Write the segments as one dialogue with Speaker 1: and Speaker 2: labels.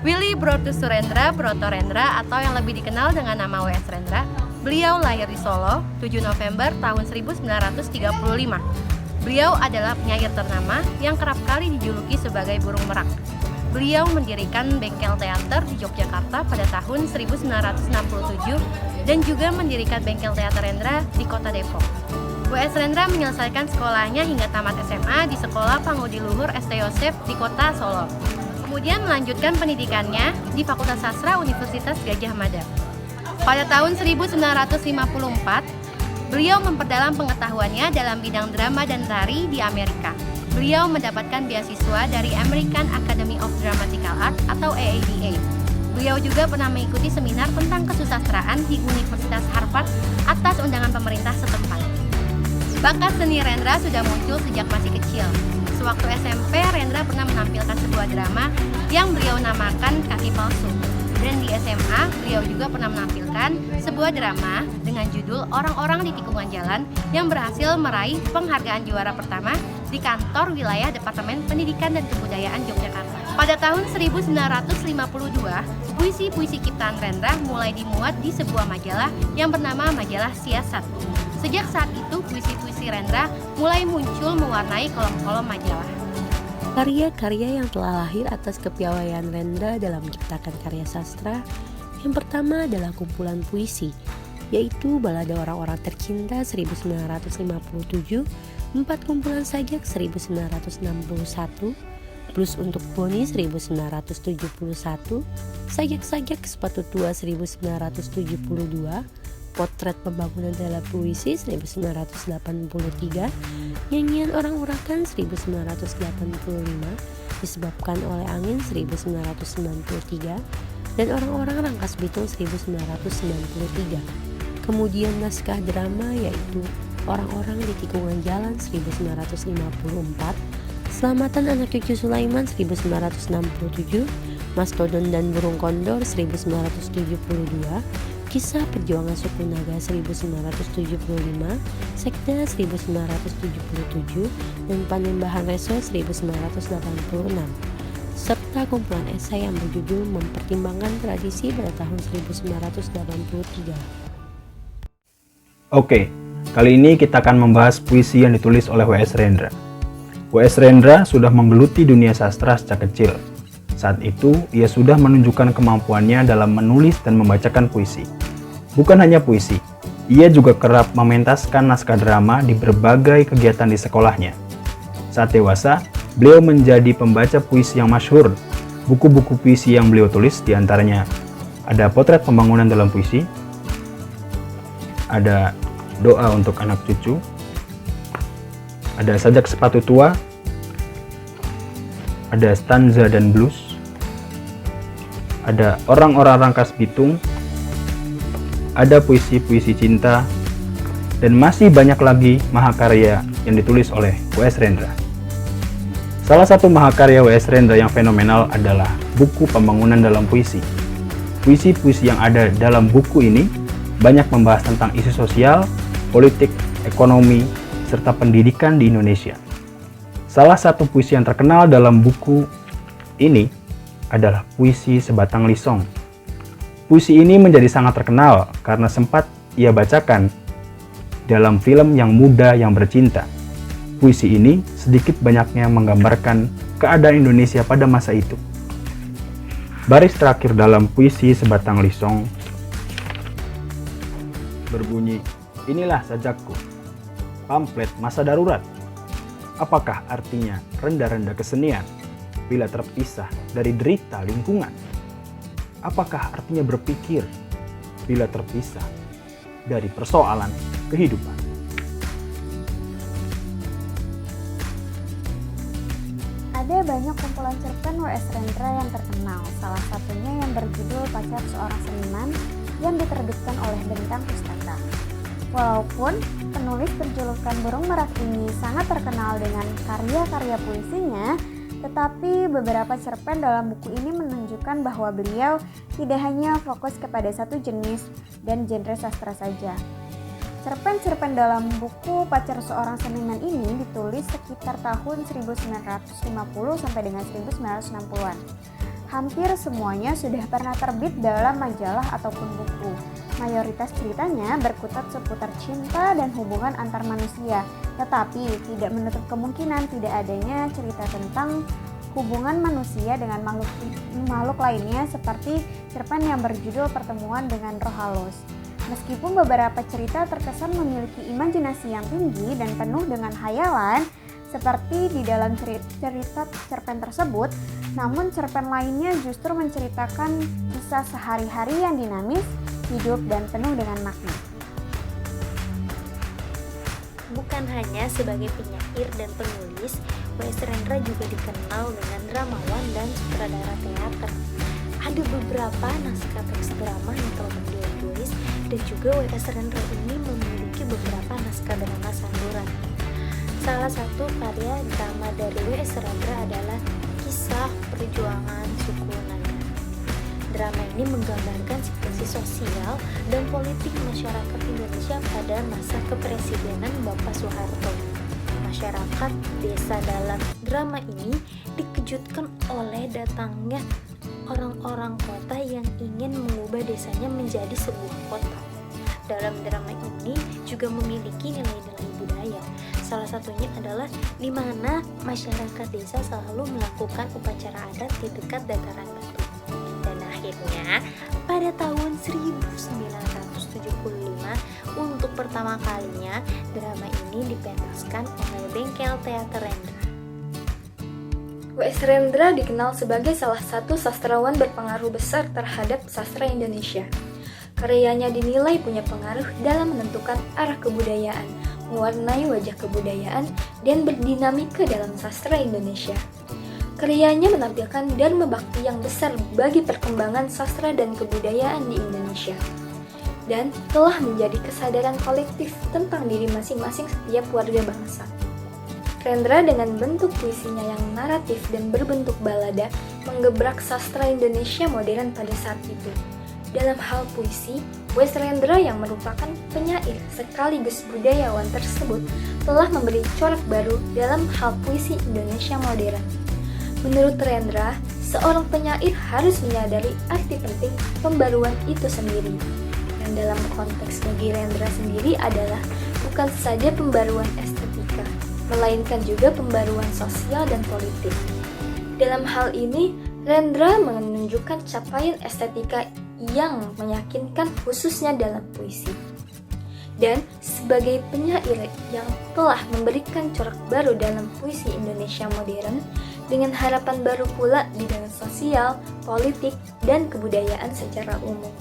Speaker 1: Willy Brotus Surendra Brotorendra atau yang lebih dikenal dengan nama W.S. Rendra, beliau lahir di Solo 7 November tahun 1935. Beliau adalah penyair ternama yang kerap kali dijuluki sebagai burung merak. Beliau mendirikan bengkel teater di Yogyakarta pada tahun 1967 dan juga mendirikan bengkel teater Rendra di kota Depok. W.S. Rendra menyelesaikan sekolahnya hingga tamat SMA di Sekolah Pangudi Luhur St. Yosef di kota Solo. Kemudian melanjutkan pendidikannya di Fakultas Sastra Universitas Gadjah Mada. Pada tahun 1954, beliau memperdalam pengetahuannya dalam bidang drama dan tari di Amerika. Beliau mendapatkan beasiswa dari American Academy of Dramatical Art atau AADA. Beliau juga pernah mengikuti seminar tentang kesusastraan di Universitas Harvard atas undangan pemerintah setempat. Bakat seni Rendra sudah muncul sejak masih kecil. Sewaktu SMP, Rendra pernah menampilkan sebuah drama yang beliau namakan Kaki Palsu. Dan di SMA, beliau juga pernah menampilkan sebuah drama dengan judul Orang-orang di Tikungan Jalan yang berhasil meraih penghargaan juara pertama di kantor wilayah Departemen Pendidikan dan Kebudayaan Yogyakarta. Pada tahun 1952, puisi-puisi ciptaan Rendra mulai dimuat di sebuah majalah yang bernama Majalah Siasat. Sejak saat itu, puisi-puisi Rendra mulai muncul mewarnai kolom-kolom majalah.
Speaker 2: Karya-karya yang telah lahir atas kepiawaian Rendra dalam menciptakan karya sastra yang pertama adalah kumpulan puisi, yaitu Balada Orang-orang Tercinta 1957, 4 kumpulan sajak 1961, Blues untuk Boni 1971, Sajak-sajak Sepatu Tua 1972, Potret Pembangunan dalam Puisi 1983, Nyanyian Orang Urakan 1985, Disebabkan oleh Angin 1993, dan Orang-orang Rangkas Bitung 1993. Kemudian naskah drama yaitu Orang-orang di Tikungan Jalan 1954, Selamatan Anak Cucu Sulaiman 1967, Mastodon dan Burung Kondor 1972, Kisah Perjuangan Suku Naga 1975, Sekda 1977, dan Panembahan Reso 1986, serta kumpulan esai yang berjudul Mempertimbangkan Tradisi pada tahun 1983.
Speaker 3: Oke, kali ini kita akan membahas puisi yang ditulis oleh W.S. Rendra. W.S. Rendra sudah menggeluti dunia sastra sejak kecil. Saat itu, ia sudah menunjukkan kemampuannya dalam menulis dan membacakan puisi. Bukan hanya puisi, ia juga kerap mementaskan naskah drama di berbagai kegiatan di sekolahnya. Saat dewasa, beliau menjadi pembaca puisi yang masyhur. Buku-buku puisi yang beliau tulis diantaranya ada Potret Pembangunan dalam Puisi, ada Doa untuk Anak Cucu, ada Sajak Sepatu Tua, ada Stanza dan Blues, ada Orang-orang Rangkas Bitung, ada puisi-puisi cinta, dan masih banyak lagi mahakarya yang ditulis oleh W.S. Rendra. Salah satu mahakarya W.S. Rendra yang fenomenal adalah buku Pembangunan dalam Puisi. Puisi-puisi yang ada dalam buku ini banyak membahas tentang isu sosial, politik, ekonomi, serta pendidikan di Indonesia. Salah satu puisi yang terkenal dalam buku ini adalah puisi Sebatang Lisong. Puisi ini menjadi sangat terkenal karena sempat ia bacakan dalam film Yang Muda Yang Bercinta. Puisi ini sedikit banyaknya menggambarkan keadaan Indonesia pada masa itu. Baris terakhir dalam puisi Sebatang Lisong berbunyi, "Inilah sajakku, pamflet masa darurat. Apakah artinya rendah-rendah kesenian bila terpisah dari derita lingkungan? Apakah artinya berpikir bila terpisah dari persoalan kehidupan?"
Speaker 4: Ada banyak kumpulan cerpen W.S. Rendra yang terkenal, salah satunya yang berjudul Pacar Seorang Seniman yang diterbitkan oleh Bentang Pustaka. Walaupun penulis berjulukan Burung Merak ini sangat terkenal dengan karya-karya puisinya, tetapi beberapa cerpen dalam buku ini menunjukkan bahwa beliau tidak hanya fokus kepada satu jenis dan genre sastra saja. Cerpen-cerpen dalam buku Pacar Seorang Seniman ini ditulis sekitar tahun 1950 sampai dengan 1960-an. Hampir semuanya sudah pernah terbit dalam majalah ataupun buku. Mayoritas ceritanya berkutat seputar cinta dan hubungan antar manusia, tetapi tidak menutup kemungkinan tidak adanya cerita tentang hubungan manusia dengan makhluk lainnya seperti cerpen yang berjudul Pertemuan dengan Roh Halus. Meskipun beberapa cerita terkesan memiliki imajinasi yang tinggi dan penuh dengan khayalan, seperti di dalam cerita cerpen tersebut, namun cerpen lainnya justru menceritakan kisah sehari-hari yang dinamis, hidup, dan penuh dengan makna.
Speaker 5: Bukan hanya sebagai penyair dan penulis, W.S. Rendra juga dikenal dengan dramawan dan sutradara teater. Ada beberapa naskah teks drama yang telah beliau tulis, dan juga W.S. Rendra ini memiliki beberapa naskah drama sanduran. Salah satu karya drama dari W.S. Rendra adalah Kisah Perjuangan Suku Nanda. Drama ini menggambarkan situasi sosial dan politik masyarakat Indonesia pada masa kepresidenan Bapak Soeharto. Masyarakat desa dalam drama ini dikejutkan oleh datangnya orang-orang kota yang ingin mengubah desanya menjadi sebuah kota. Dalam drama ini juga memiliki nilai-nilai budaya. Salah satunya adalah di mana masyarakat desa selalu melakukan upacara adat di dekat dataran batu. Dan akhirnya pada tahun 1975 untuk pertama kalinya drama ini dipentaskan oleh Bengkel Teater Rendra.
Speaker 6: W.S. Rendra dikenal sebagai salah satu sastrawan berpengaruh besar terhadap sastra Indonesia. Karyanya dinilai punya pengaruh dalam menentukan arah kebudayaan, mewarnai wajah kebudayaan, dan berdinamika dalam sastra Indonesia. Karyanya menampilkan dharma bakti yang besar bagi perkembangan sastra dan kebudayaan di Indonesia, dan telah menjadi kesadaran kolektif tentang diri masing-masing setiap warga bangsa. Rendra dengan bentuk puisinya yang naratif dan berbentuk balada menggebrak sastra Indonesia modern pada saat itu. Dalam hal puisi, W.S. Rendra yang merupakan penyair sekaligus budayawan tersebut telah memberi corak baru dalam hal puisi Indonesia modern. Menurut Rendra, seorang penyair harus menyadari arti penting pembaruan itu sendiri. Dan dalam konteks bagi Rendra sendiri adalah bukan saja pembaruan estetika, melainkan juga pembaruan sosial dan politik. Dalam hal ini, Rendra menunjukkan capaian estetika yang meyakinkan khususnya dalam puisi. Dan sebagai penyair yang telah memberikan corak baru dalam puisi Indonesia modern dengan harapan baru pula di dalam sosial, politik, dan kebudayaan secara umum.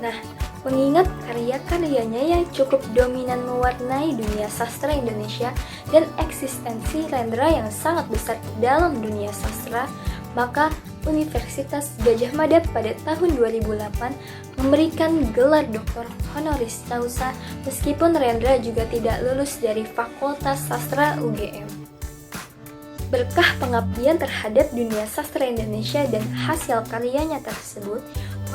Speaker 6: Nah, mengingat karya-karyanya yang cukup dominan mewarnai dunia sastra Indonesia dan eksistensi Rendra yang sangat besar dalam dunia sastra, maka Universitas Gadjah Mada pada tahun 2008 memberikan gelar doktor honoris causa meskipun Rendra juga tidak lulus dari Fakultas Sastra UGM. Berkah pengabdian terhadap dunia sastra Indonesia dan hasil karyanya tersebut,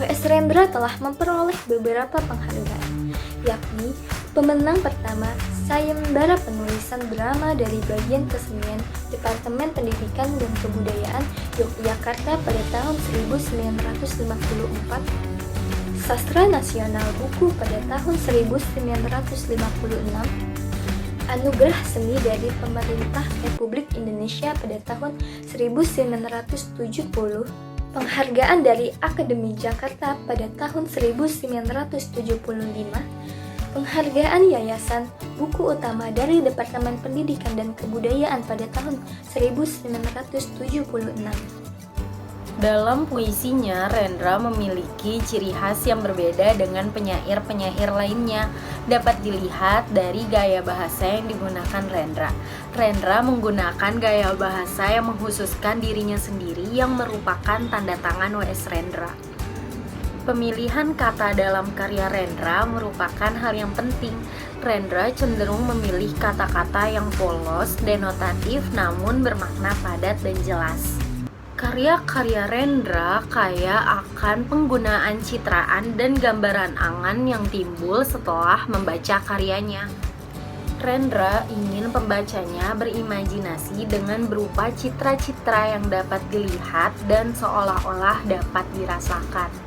Speaker 6: W.S. Rendra telah memperoleh beberapa penghargaan, yakni pemenang pertama Sayembara Penulisan Drama dari Bagian Kesenian Departemen Pendidikan dan Kebudayaan Yogyakarta pada tahun 1954, Sastra Nasional Buku pada tahun 1956, Anugerah Seni dari Pemerintah Republik Indonesia pada tahun 1970, Penghargaan dari Akademi Jakarta pada tahun 1975, Penghargaan Yayasan Buku Utama dari Departemen Pendidikan dan Kebudayaan pada tahun 1976.
Speaker 7: Dalam puisinya, Rendra memiliki ciri khas yang berbeda dengan penyair-penyair lainnya. Dapat dilihat dari gaya bahasa yang digunakan Rendra. Rendra menggunakan gaya bahasa yang mengkhususkan dirinya sendiri yang merupakan tanda tangan W.S. Rendra. Pemilihan kata dalam karya Rendra merupakan hal yang penting. Rendra cenderung memilih kata-kata yang polos, denotatif, namun bermakna padat dan jelas. Karya-karya Rendra kaya akan penggunaan citraan dan gambaran angan yang timbul setelah membaca karyanya. Rendra ingin pembacanya berimajinasi dengan berupa citra-citra yang dapat dilihat dan seolah-olah dapat dirasakan.